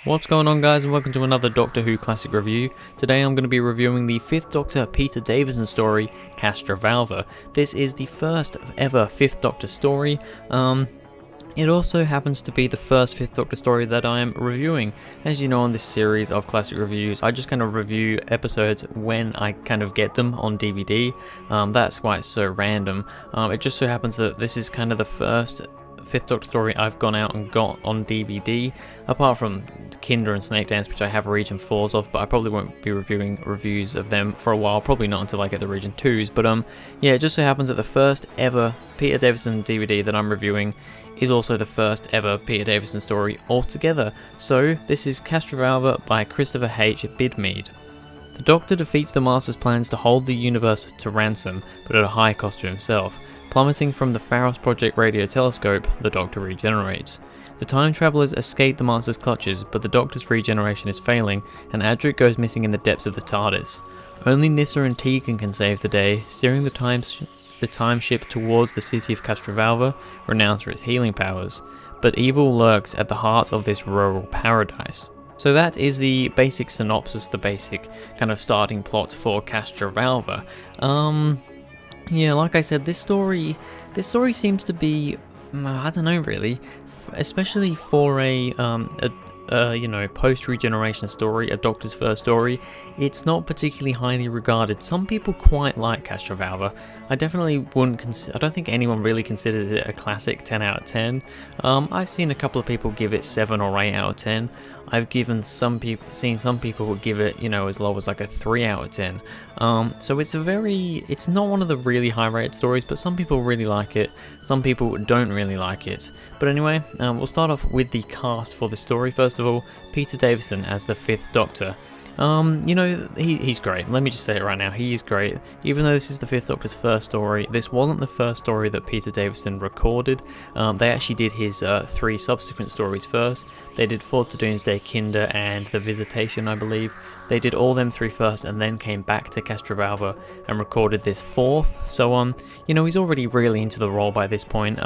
What's going on, guys, and welcome to another Doctor Who classic review. Today I'm going to be reviewing the 5th Doctor Peter Davison story, Castrovalva. This is the first ever 5th Doctor story. It also happens to be the first 5th Doctor story that I am reviewing. As you know, on this series of classic reviews, I just kind of review episodes when I kind of get them on DVD. That's why it's so random. It just so happens that this is kind of the first 5th Doctor story I've gone out and got on DVD, apart from Kinder and Snake Dance, which I have region 4s of, but I probably won't be reviewing reviews of them for a while, probably not until I get the region 2s, but yeah, it just so happens that the first ever Peter Davison DVD that I'm reviewing is also the first ever Peter Davison story altogether. So this is Castrovalva by Christopher H. Bidmead. The Doctor defeats the Master's plans to hold the universe to ransom, but at a high cost to himself. Plummeting from the Pharos Project radio telescope, the Doctor regenerates. The Time Travelers escape the Master's clutches, but the Doctor's regeneration is failing, and Adric goes missing in the depths of the TARDIS. Only Nyssa and Tegan can save the day, steering the time ship towards the city of Castrovalva, renowned for its healing powers. But evil lurks at the heart of this rural paradise. So that is the basic synopsis, the basic kind of starting plot for Castrovalva. Yeah, like I said, this story seems to be, I don't know really, especially for a you know, post-regeneration story, a Doctor's first story, it's not particularly highly regarded. Some people quite like Castrovalva. I definitely wouldn't I don't think anyone really considers it a classic 10 out of 10. I've seen a couple of people give it 7 or 8 out of 10. I've seen some people give it, you know, as low as like a 3 out of 10. So it's not one of the really high rated stories, but some people really like it, some people don't really like it. But anyway, we'll start off with the cast for the story. First of all, Peter Davison as the 5th Doctor. You know, he's great. Let me just say it right now, he is great. Even though this is the 5th Doctor's first story, this wasn't the first story that Peter Davison recorded. They actually did his 3 subsequent stories first. They did Fourth to Doomsday, Kinder, and The Visitation, I believe. They did all them 3 first and then came back to Castrovalva and recorded this 4th. So, you know, he's already really into the role by this point.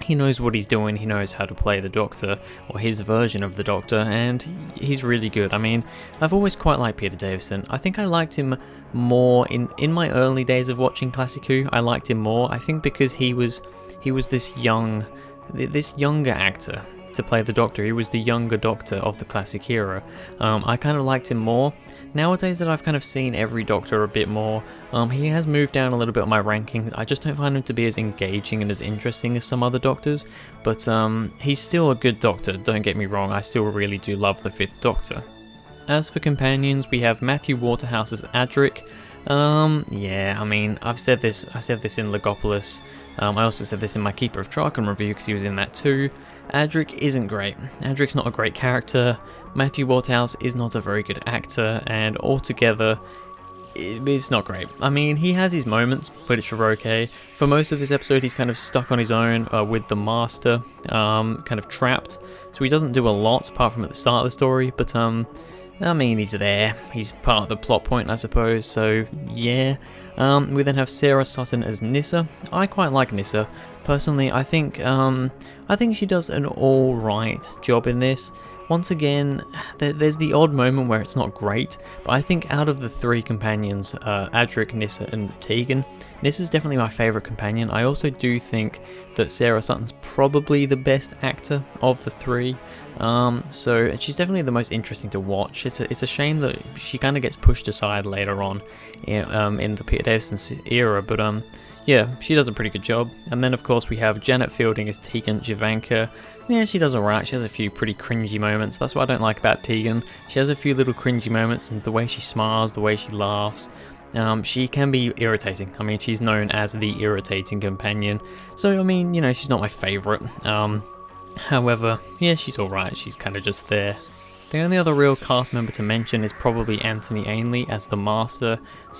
He knows what he's doing, he knows how to play the Doctor, or his version of the Doctor, and he's really good. I mean, I've always quite liked Peter Davison. I think I liked him more in my early days of watching Classic Who. I liked him more, I think because he was this younger actor to play the Doctor. He was the younger Doctor of the classic era. I kind of liked him more. Nowadays that I've kind of seen every Doctor a bit more, he has moved down a little bit on my rankings. I just don't find him to be as engaging and as interesting as some other Doctors, but he's still a good Doctor, don't get me wrong. I still really do love the 5th Doctor. As for companions, we have Matthew Waterhouse as Adric. Yeah, I mean, I said this in Legopolis. I also said this in my Keeper of Traken review because he was in that too. Adric isn't great. Adric's not a great character. Matthew Waterhouse is not a very good actor, and altogether, it's not great. I mean, he has his moments, which are okay. For most of this episode, he's kind of stuck on his own with the Master, kind of trapped. So he doesn't do a lot, apart from at the start of the story, but I mean, he's there. He's part of the plot point, I suppose, so yeah. We then have Sarah Sutton as Nyssa. I quite like Nyssa. Personally, I think she does an alright job in this. Once again, there's the odd moment where it's not great, but I think out of the 3 companions, Adric, Nyssa, and Tegan, Nyssa's definitely my favourite companion. I also do think that Sarah Sutton's probably the best actor of the 3. So she's definitely the most interesting to watch. It's a shame that she kind of gets pushed aside later on in the Peter Davison era, but yeah, she does a pretty good job. And then of course we have Janet Fielding as Tegan Jovanka. Yeah, she does alright. She has a few pretty cringy moments. That's what I don't like about Tegan. She has a few little cringy moments, and the way she smiles, the way she laughs, she can be irritating. I mean, she's known as the irritating companion. So I mean, you know, she's not my favourite. However, yeah, she's alright. She's kind of just there. The only other real cast member to mention is probably Anthony Ainley as the Master /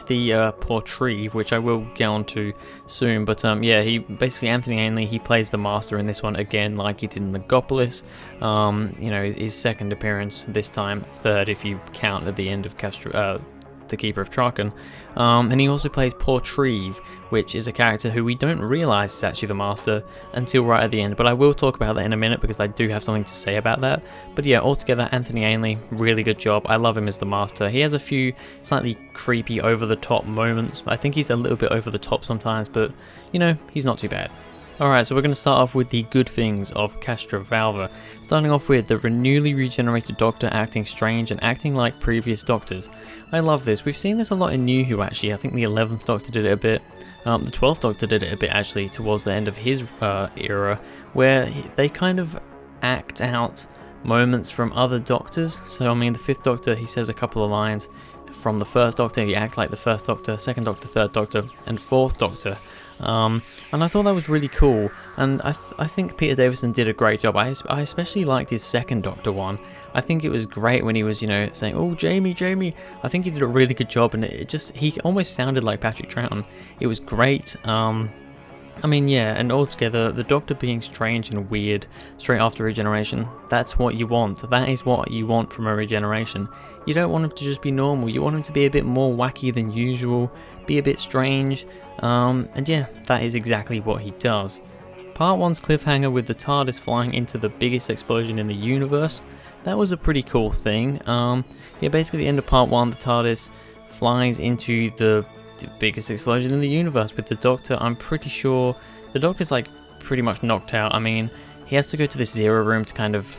the Portreeve, which I will get on to soon. But yeah, Anthony Ainley, he plays the Master in this one again, like he did in Legopolis. You know, his second appearance this time, 3rd if you count at the end of the Keeper of Traken. And he also plays Portreeve, which is a character who we don't realise is actually the Master until right at the end, but I will talk about that in a minute because I do have something to say about that. But yeah, altogether, Anthony Ainley, really good job. I love him as the Master. He has a few slightly creepy, over-the-top moments. I think he's a little bit over the top sometimes, but, you know, he's not too bad. Alright, so we're going to start off with the good things of Castrovalva. Starting off with the newly regenerated Doctor acting strange and acting like previous Doctors. I love this. We've seen this a lot in New Who actually. I think the 11th Doctor did it a bit. The 12th Doctor did it a bit actually towards the end of his era, where they kind of act out moments from other Doctors. So I mean, the 5th Doctor, he says a couple of lines from the 1st Doctor, he acts like the 1st Doctor, 2nd Doctor, 3rd Doctor, and 4th Doctor. And I thought that was really cool, and I think Peter Davison did a great job. I especially liked his 2nd Doctor one. I think it was great when he was, you know, saying, "Oh, Jamie, Jamie." I think he did a really good job, and he almost sounded like Patrick Troughton. It was great. I mean, yeah, and altogether, the Doctor being strange and weird straight after regeneration, that's what you want. That is what you want from a regeneration. You don't want him to just be normal, you want him to be a bit more wacky than usual, be a bit strange, and yeah, that is exactly what he does. Part 1's cliffhanger with the TARDIS flying into the biggest explosion in the universe, that was a pretty cool thing. Yeah, basically at the end of Part 1, the TARDIS flies into the biggest explosion in the universe with the Doctor. I'm pretty sure the Doctor's like pretty much knocked out. I mean, he has to go to this Zero Room to kind of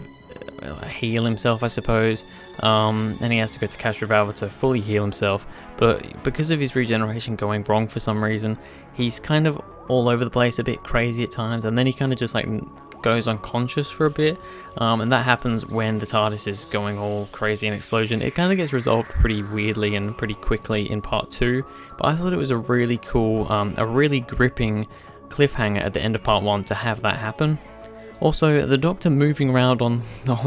heal himself, I suppose, and he has to go to Castrovalva to fully heal himself, but because of his regeneration going wrong for some reason, he's kind of all over the place, a bit crazy at times, and then he kind of just like goes unconscious for a bit, and that happens when the TARDIS is going all crazy and explosion. It kind of gets resolved pretty weirdly and pretty quickly in Part 2, but I thought it was a really cool, a really gripping cliffhanger at the end of Part 1 to have that happen. Also, the Doctor moving around on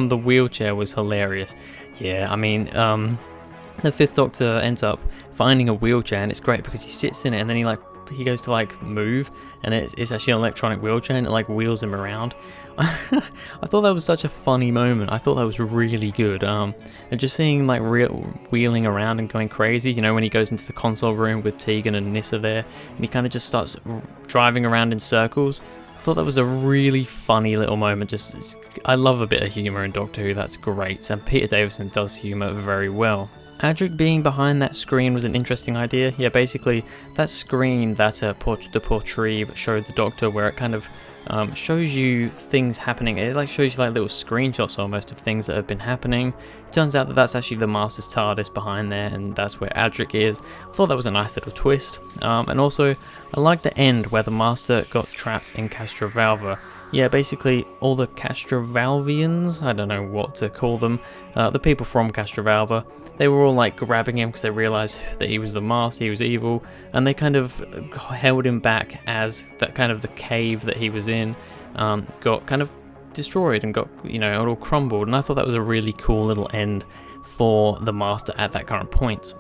the wheelchair was hilarious. Yeah, I mean, the 5th Doctor ends up finding a wheelchair, and it's great because he sits in it, and then he goes to like move, and it's actually an electronic wheelchair, and it like wheels him around. I thought that was such a funny moment. I thought that was really good. And just seeing like wheeling around and going crazy, you know, when he goes into the console room with Tegan and Nyssa there, and he kind of just starts driving around in circles. I thought that was a really funny little moment. I love a bit of humour in Doctor Who, that's great, and Peter Davison does humour very well. Adric being behind that screen was an interesting idea. Yeah, basically, that screen that the Portreeve showed the Doctor, where it kind of shows you things happening. It like shows you like little screenshots almost of things that have been happening. It turns out that that's actually the Master's TARDIS behind there, and that's where Adric is. I thought that was a nice little twist. And also, I like the end where the Master got trapped in Castrovalva. Yeah, basically all the Castrovalvians, I don't know what to call them, the people from Castrovalva, they were all like grabbing him because they realised that he was the Master, he was evil, and they kind of held him back as that kind of the cave that he was in got kind of destroyed and got, you know, it all crumbled, and I thought that was a really cool little end for the Master at that current point.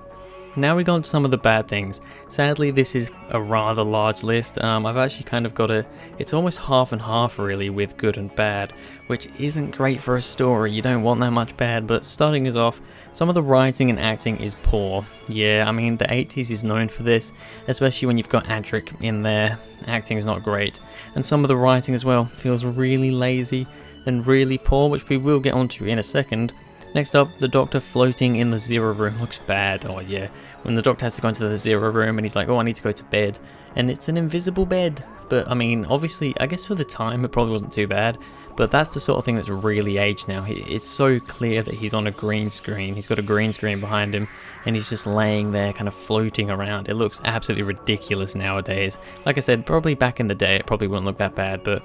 Now we go on to some of the bad things. Sadly, this is a rather large list. I've actually kind of got it's almost half and half really with good and bad, which isn't great for a story. You don't want that much bad, but starting us off, some of the writing and acting is poor. Yeah, I mean, the 80s is known for this, especially when you've got Adric in there. Acting is not great. And some of the writing as well feels really lazy and really poor, which we will get onto in a second. Next up, the Doctor floating in the Zero Room looks bad. Oh yeah, when the Doctor has to go into the Zero Room and he's like, oh, I need to go to bed, and it's an invisible bed. But I mean, obviously, I guess for the time it probably wasn't too bad, but that's the sort of thing that's really aged now. It's so clear that he's on a green screen. He's got a green screen behind him, and he's just laying there kind of floating around. It looks absolutely ridiculous nowadays. Like I said, probably back in the day it probably wouldn't look that bad, but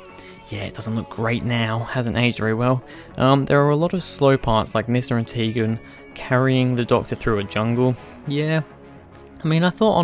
yeah, it doesn't look great now. Hasn't aged very well. There are a lot of slow parts, like Nyssa and Tegan carrying the Doctor through a jungle. Yeah, I mean, I thought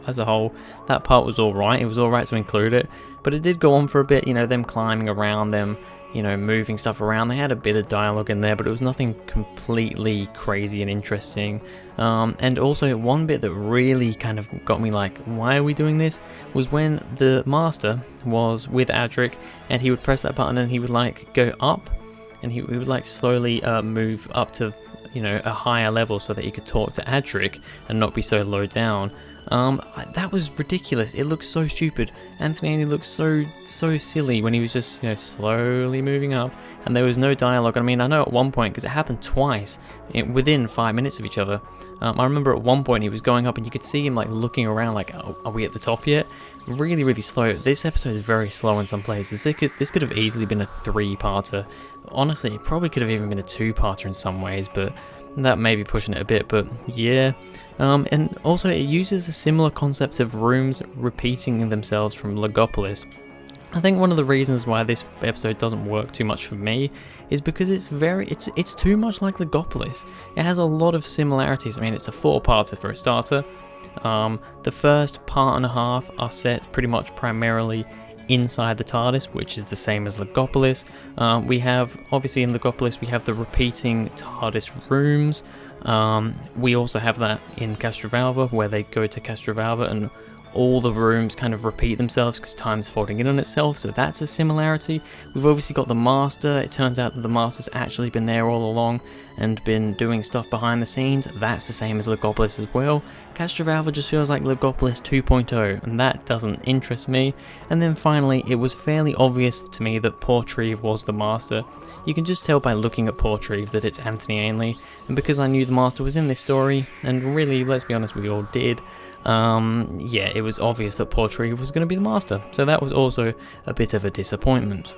as a whole, that part was alright. It was alright to include it, but it did go on for a bit, you know, them climbing around, them, you know, moving stuff around. They had a bit of dialogue in there, but it was nothing completely crazy and interesting. And also, one bit that really kind of got me like, why are we doing this? Was when the Master was with Adric, and he would press that button and he would like go up, and he would like slowly move up to you know, a higher level so that he could talk to Adric and not be so low down. That was ridiculous. It looked so stupid. Anthony Ainley looked so silly when he was just, you know, slowly moving up, and there was no dialogue. I mean, I know at one point, because it happened twice within 5 minutes of each other. I remember at one point he was going up and you could see him like looking around like, oh, are we at the top yet? Really slow. This episode is very slow in some places. This could have easily been a 3-parter. Honestly, it probably could have even been a 2-parter in some ways, but that may be pushing it a bit, but yeah. And also it uses a similar concept of rooms repeating themselves from Logopolis. I think one of the reasons why this episode doesn't work too much for me is because it's too much like Logopolis. It has a lot of similarities. I mean, it's a 4-parter for a starter. The first part and a half are set pretty much primarily inside the TARDIS, which is the same as Logopolis. We have, obviously in Logopolis, we have the repeating TARDIS rooms. We also have that in Castrovalva, where they go to Castrovalva and all the rooms kind of repeat themselves because time's folding in on itself, so that's a similarity. We've obviously got the Master. It turns out that the Master's actually been there all along and been doing stuff behind the scenes. That's the same as Logopolis as well. Castrovalva just feels like Logopolis 2.0, and that doesn't interest me. And then finally, it was fairly obvious to me that Portreeve was the Master. You can just tell by looking at Portreeve that it's Anthony Ainley, and because I knew the Master was in this story, and really, let's be honest, we all did, yeah, it was obvious that Portreeve was going to be the Master, so that was also a bit of a disappointment.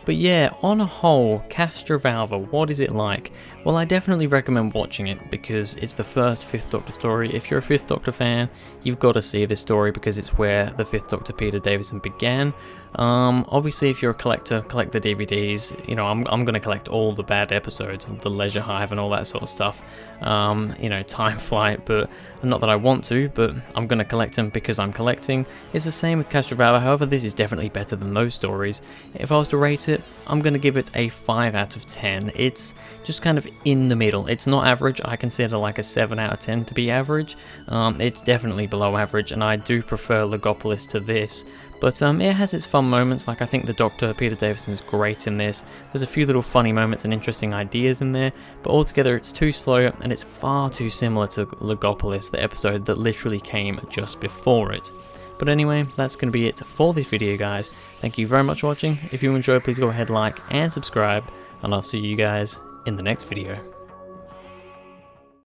But yeah, on a whole, Castrovalva, what is it like? Well, I definitely recommend watching it because it's the first 5th Doctor story. If you're a 5th Doctor fan, you've got to see this story because it's where the 5th Doctor Peter Davison began. Obviously, if you're a collector, collect the DVDs. You know, I'm going to collect all the bad episodes, the Leisure Hive and all that sort of stuff. You know, Time Flight, but not that I want to, but I'm going to collect them because I'm collecting. It's the same with Castrovalva, however, this is definitely better than those stories. If I was to rate it, I'm going to give it a 5 out of 10. It's just kind of in the middle. It's not average. I consider like a 7 out of 10 to be average. It's definitely below average, and I do prefer Logopolis to this. But it has its fun moments. Like, I think the Doctor, Peter Davison, is great in this. There's a few little funny moments and interesting ideas in there, but altogether it's too slow, and it's far too similar to Logopolis, the episode that literally came just before it. But anyway, that's going to be it for this video, guys. Thank you very much for watching. If you enjoyed, please go ahead, like and subscribe, and I'll see you guys in the next video.